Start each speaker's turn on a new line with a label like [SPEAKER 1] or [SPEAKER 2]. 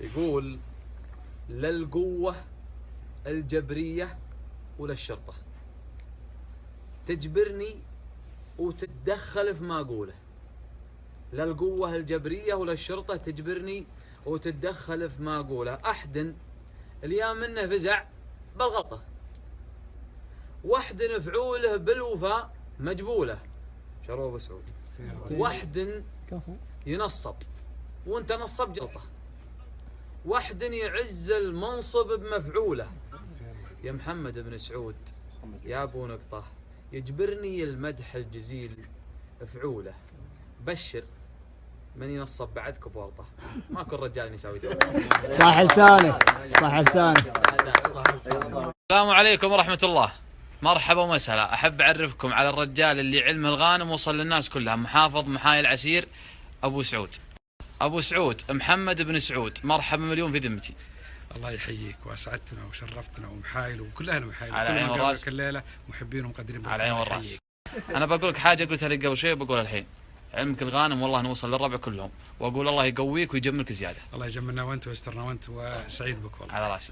[SPEAKER 1] يقول: لا القوة الجبرية ولا الشرطة تجبرني وتتدخل في ما أقوله. لا القوة الجبرية ولا الشرطة تجبرني وتتدخل في ما أقوله. أحد اليوم منه فزع بالغلطة، واحد فعوله بالوفاء مجبوله. شروا ابو سعود. واحد ينصب وانت نصب جلطه، واحد يعز المنصب بمفعوله. يا محمد بن سعود يا ابو نقطه، يجبرني المدح الجزيل فعوله. بشر من ينصب بعدك بورطه، ماكو الرجال يساوي دوله.
[SPEAKER 2] صح لسانك، صح لسانك.
[SPEAKER 1] السلام عليكم ورحمة الله. مرحبا ومسهلا. أحب أعرفكم على الرجال اللي علم الغانم وصل للناس كلها، محافظ محاي العسير أبو سعود. أبو سعود محمد بن سعود، مرحبا مليون في ذمتي.
[SPEAKER 3] الله يحييك واسعدتنا وشرفتنا ومحايل وكل اهل محايل.
[SPEAKER 1] على عين والراس.
[SPEAKER 3] الليله محبين ومقدرين.
[SPEAKER 1] على عين والراس. أنا بقول لك حاجة قلتها لك قبل شوي بقولها الحين. علمك الغانم والله نوصل للربع كلهم، وأقول الله يقويك ويجملك زيادة.
[SPEAKER 3] الله يجملنا وأنت ويسترنا وأنت، وسعيد بك والله.
[SPEAKER 1] على راسي.